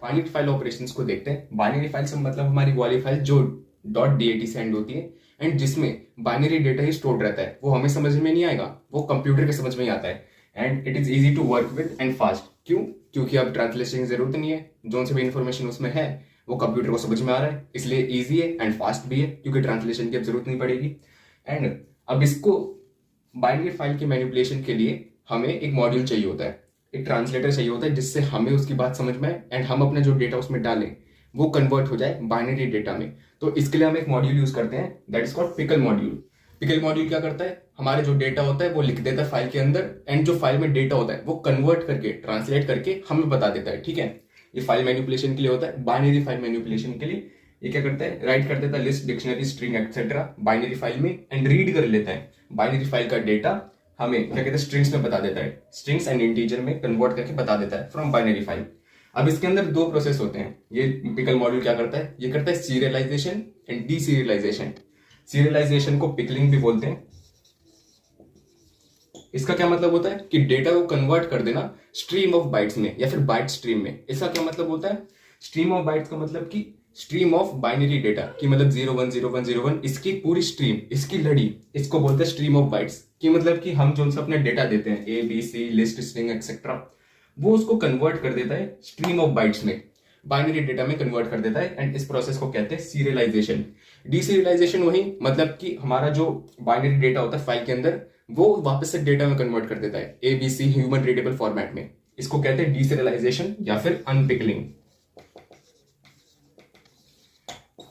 Binary file operations को देखते हैं। बाइनरी फाइल से मतलब हमारी वाली फाइल जो .dat से एंड होती है एंड जिसमें बाइनरी डेटा ही स्टोर्ड रहता है, वो हमें समझ में नहीं आएगा, वो कंप्यूटर के समझ में ही आता है। And it is easy to work with and fast. क्यों? क्योंकि अब ट्रांसलेशन की जरूरत नहीं है, जो से भी इन्फॉर्मेशन उसमें है वो कंप्यूटर को समझ में आ रहा है, इसलिए इजी है एंड फास्ट भी है, क्योंकि ट्रांसलेशन की अब जरूरत नहीं पड़ेगी। एंड अब इसको बाइनरी फाइल की मैनिपुलेशन के लिए हमें एक मॉड्यूल चाहिए होता है, एक ट्रांसलेटर चाहिए होता है, जिससे हमें उसकी बात समझ में आए एंड हम अपने जो डेटा उसमें डालें वो कन्वर्ट हो जाए बाइनरी डेटा में। तो इसके लिए हम एक मॉड्यूल यूज करते हैं, that is called pickle module. Pickle module क्या करता है, हमारे जो डेटा होता है वो लिख देता है फाइल के अंदर, एंड जो फाइल में डेटा होता है वो कन्वर्ट करके ट्रांसलेट करके हमें बता देता है। ठीक है, ये फाइल मैनिपुलेशन के लिए होता है, बाइनरी फाइल मैनिपुलेशन के लिए। ये क्या करता है, राइट कर देता है list, dictionary, string etcetera binary file में, एंड रीड कर लेता है बाइनरी फाइल का डेटा, हमें क्या कहते हैं स्ट्रिंग्स में बता देता है, स्ट्रिंग्स एंड इंटीजर में कन्वर्ट करके बता देता है फ्रॉम बाइनरी फाइल। अब इसके अंदर दो प्रोसेस होते हैं। ये पिकल मॉड्यूल क्या करता है, ये करता है सीरियलाइजेशन एंड डीसीरियलाइजेशन। सीरियलाइजेशन को पिकलिंग भी बोलते हैं। इसका क्या मतलब होता है कि डेटा को कन्वर्ट कर देना स्ट्रीम ऑफ बाइट्स में या फिर बाइट स्ट्रीम में। इसका क्या मतलब होता है, स्ट्रीम ऑफ बाइट्स का मतलब कि स्ट्रीम ऑफ बाइनरी डेटा की मतलब 010101 इसकी पूरी स्ट्रीम, इसकी लड़ी, इसको बोलते हैं स्ट्रीम ऑफ बाइट्स। की मतलब कि हम जो अपने डेटा देते हैं A B C list string etcetera, वो उसको कन्वर्ट कर देता है स्ट्रीम ऑफ बाइट्स में, बाइनरी डेटा में कन्वर्ट कर देता है, एंड इस प्रोसेस को कहते हैं सीरियलाइजेशन। डीसीरियलाइजेशन वही मतलब कि हमारा जो बाइनरी डेटा होता है फाइल के अंदर वो वापस से डेटा में कन्वर्ट कर देता है A B C human readable format में। इसको कहते हैं डीसीरियलाइजेशन या फिर अनपिकलिंग।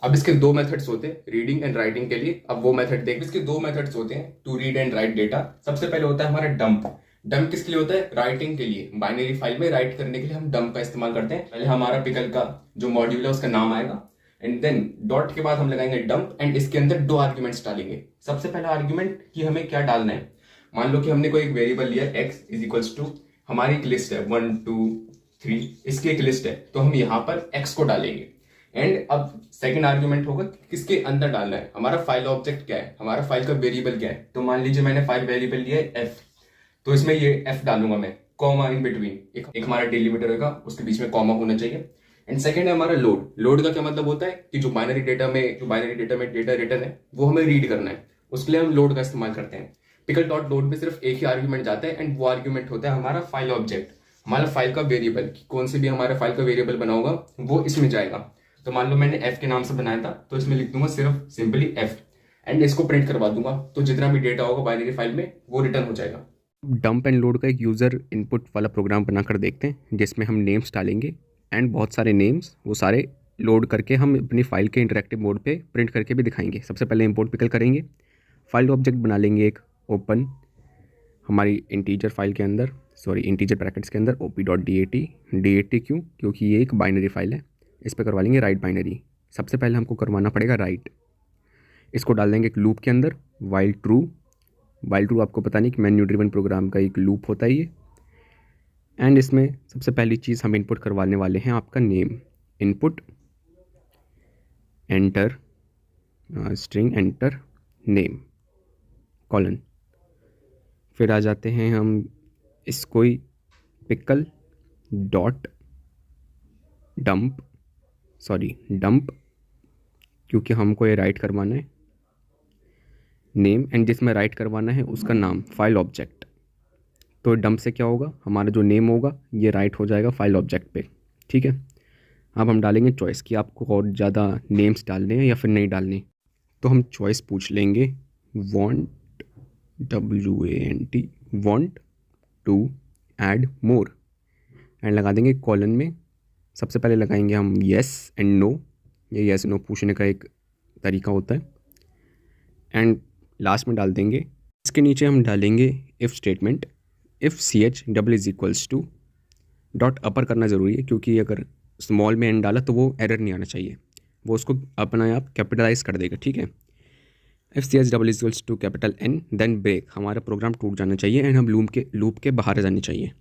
अब इसके दो मेथड्स होते हैं रीडिंग एंड राइटिंग के लिए। अब वो मेथड देख, इसके दो मेथड्स होते हैं to read and write data. सबसे पहले होता है हमारा डंप। डंप किसके लिए होता है, राइटिंग के लिए, बाइनरी फाइल में राइट करने के लिए हम डंप का इस्तेमाल करते हैं। पहले हमारा पिकल का जो मॉड्यूल है उसका नाम आएगा, एंड देन डॉट के बाद हम लगाएंगे डंप, एंड इसके अंदर दो आर्ग्यूमेंट्स डालेंगे। सबसे पहला आर्ग्यूमेंट कि हमें क्या डालना है, मान लो कि हमने कोई एक वेरिएबल लिया x इज इक्वल्स टू, हमारी एक लिस्ट है 1 2 3, इसकी एक लिस्ट है, तो हम यहाँ पर x को डालेंगे। एंड अब सेकंड आर्ग्यूमेंट होगा किसके अंदर डालना है, हमारा फाइल ऑब्जेक्ट क्या है, हमारा फाइल का वेरिएबल क्या है। तो मान लीजिए मैंने फाइल वेरिएबल लिया है f, तो इसमें ये f डालूंगा मैं, कॉमा इन बिटवीन, एक हमारा डिलीमीटर होगा, उसके बीच में कॉमा होना चाहिए। एंड सेकंड है हमारा लोड। लोड का क्या मतलब होता है कि जो बाइनरी डेटा में डेटा रिटर्न है वो हमें रीड करना है, उसके लिए हम लोड का इस्तेमाल करते हैं। पिकल डॉट लोड में सिर्फ एक ही आर्ग्यूमेंट जाता है, एंड वो आर्ग्यूमेंट होता है हमारा फाइल ऑब्जेक्ट, हमारा फाइल का वेरिएबल, कौन से भी हमारा फाइल का वेरिएबल बना होगा वो इसमें जाएगा। तो मान लो मैंने f के नाम से बनाया था, तो इसमें लिख दूंगा सिर्फ सिंपली f, एंड इसको प्रिंट करवा दूंगा, तो जितना भी डेटा होगा बाइनरी फाइल में वो रिटर्न हो जाएगा। डंप एंड लोड का एक यूज़र इनपुट वाला प्रोग्राम बनाकर देखते हैं, जिसमें हम नेम्स डालेंगे एंड बहुत सारे नेम्स वो सारे लोड करके हम अपनी फाइल के इंटरेक्टिव मोड पे प्रिंट करके भी दिखाएंगे। सबसे पहले इंपोर्ट पिकल करेंगे, फाइल ऑब्जेक्ट बना लेंगे एक ओपन हमारी इंटीजर फाइल के अंदर, इंटीजर ब्रैकेट्स के अंदर op.dat। क्यों? क्योंकि ये एक बाइनरी फाइल है, इस पर करवा लेंगे राइट बाइनरी। सबसे पहले हमको करवाना पड़ेगा राइट, इसको डाल देंगे एक लूप के अंदर, वाइल ट्रू आपको पता नहीं कि मेन्यू ड्रिवन प्रोग्राम का एक लूप होता है ये। एंड इसमें सबसे पहली चीज़ हम इनपुट करवाने वाले हैं आपका name, input enter string enter name colon. फिर आ जाते हैं हम इसको ही पिकल डॉट डंप क्योंकि हमको ये राइट करवाना है नेम, एंड जिसमें राइट करवाना है उसका नाम फाइल ऑब्जेक्ट। तो डंप से क्या होगा, हमारा जो नेम होगा ये राइट हो जाएगा फाइल ऑब्जेक्ट पे। ठीक है, अब हम डालेंगे चॉइस कि आपको और ज़्यादा नेम्स डालने हैं या फिर नहीं डालने। तो हम चॉइस पूछ लेंगे want want to add more, and लगा देंगे कॉलन में। सबसे पहले लगाएंगे हम येस एंड नो, ये येस नो पूछने का एक तरीका होता है, एंड लास्ट में डाल देंगे। इसके नीचे हम डालेंगे if statement, if ch double is equals to dot upper करना ज़रूरी है, क्योंकि अगर स्मॉल में एन डाला तो वो एरर नहीं आना चाहिए, वो उसको अपना आप कैपिटलाइज कर देगा। ठीक है, if ch double is equals to capital N then break, हमारा प्रोग्राम टूट जाना चाहिए एंड हम लूप के बाहर जाने चाहिए।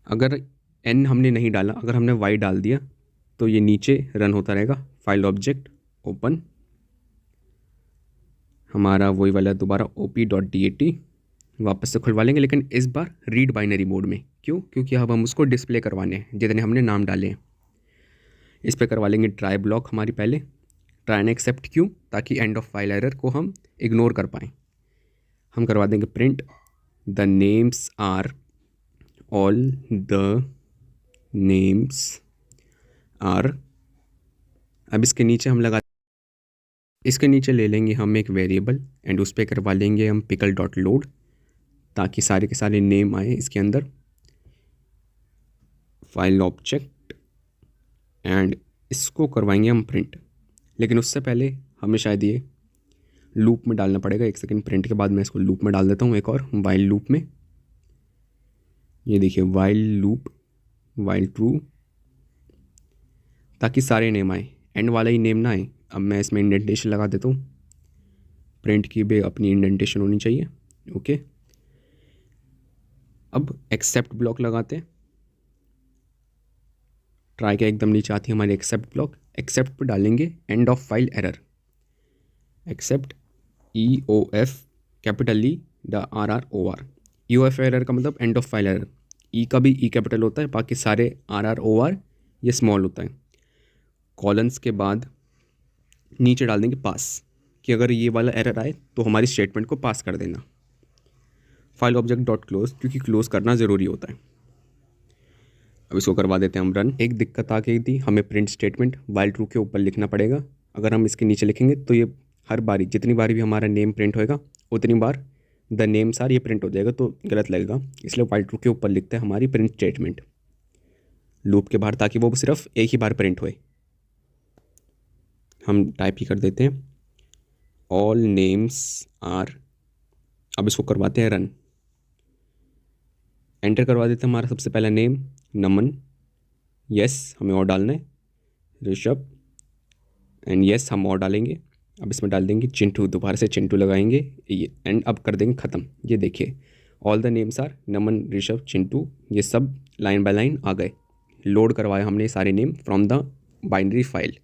अगर N हमने नहीं डाला, अगर हमने Y डाल दिया तो ये नीचे रन होता रहेगा, फाइल ऑब्जेक्ट ओपन, हमारा वही वाला दोबारा op.dat वापस से खुलवा लेंगे, लेकिन इस बार रीड बाइनरी मोड में। क्यों? क्योंकि अब हम उसको डिस्प्ले करवाने हैं जितने हमने नाम डाले हैं। इस पर करवा लेंगे ट्राई ब्लॉक हमारी पहले, ट्राई एंड एक्सेप्ट क्यों, ताकि एंड ऑफ फाइल एरर को हम इग्नोर कर पाएँ। हम करवा देंगे print the names are, all the names are. अब इसके नीचे हम इसके नीचे ले लेंगे हम एक वेरिएबल एंड उस पर करवा लेंगे हम पिकल डॉट लोड, ताकि सारे के सारे नेम आए इसके अंदर। फाइल ऑब्जेक्ट एंड इसको करवाएंगे हम प्रिंट, लेकिन उससे पहले हमें शायद ये लूप में डालना पड़ेगा। एक सेकंड, प्रिंट के बाद मैं इसको लूप में डाल देता हूँ एक और, वाइल लूप में। ये देखिए वाइल लूप, वाइल ट्रू, ताकि सारे नेम आए, एंड वाला ही नेम ना आए। अब मैं इसमें इंडेंटेशन लगा देता हूँ, प्रिंट की भी अपनी इंडेंटेशन होनी चाहिए। ओके, अब एक्सेप्ट ब्लॉक लगाते हैं। ट्राई के एकदम नीचे आती है हमारी एक्सेप्ट ब्लॉक। एक्सेप्ट पर डालेंगे end of file error, except EOF capital E the RROR। EOF error का मतलब end of file error. E का भी ई कैपिटल होता है, बाकी सारे RROR ये स्मॉल होता है। कॉलन्स के बाद नीचे डाल देंगे पास, कि अगर ये वाला एरर आए तो हमारी स्टेटमेंट को पास कर देना। फाइल ऑब्जेक्ट डॉट क्लोज, क्योंकि क्लोज करना ज़रूरी होता है। अब इसको करवा देते हैं हम रन। एक दिक्कत आ गई थी, हमें प्रिंट स्टेटमेंट वाइल ट्रू के ऊपर लिखना पड़ेगा। अगर हम इसके नीचे लिखेंगे तो ये हर बारी, जितनी बारी भी हमारा नेम प्रिंट होएगा उतनी बार द नेम्स आर ये प्रिंट हो जाएगा, तो गलत लगेगा। इसलिए वाइल ट्रू के ऊपर लिखते हैं हमारी प्रिंट स्टेटमेंट लूप के बाहर, ताकि वो सिर्फ एक ही बार प्रिंट होए। हम टाइप ही कर देते हैं ऑल नेम्स आर। अब इसको करवाते हैं रन। एंटर करवा देते हैं हमारा सबसे पहला नेम नमन, यस हमें और डालना है, ऋषभ एंड यस हम और डालेंगे। अब इसमें डाल देंगे चिंटू, दोबारा से चिंटू लगाएंगे ये, एंड अब कर देंगे ख़त्म। ये देखिए ऑल द नेम्स आर नमन, ऋषभ, चिंटू, ये सब लाइन बाय लाइन आ गए। लोड करवाया हमने सारे name from the binary file.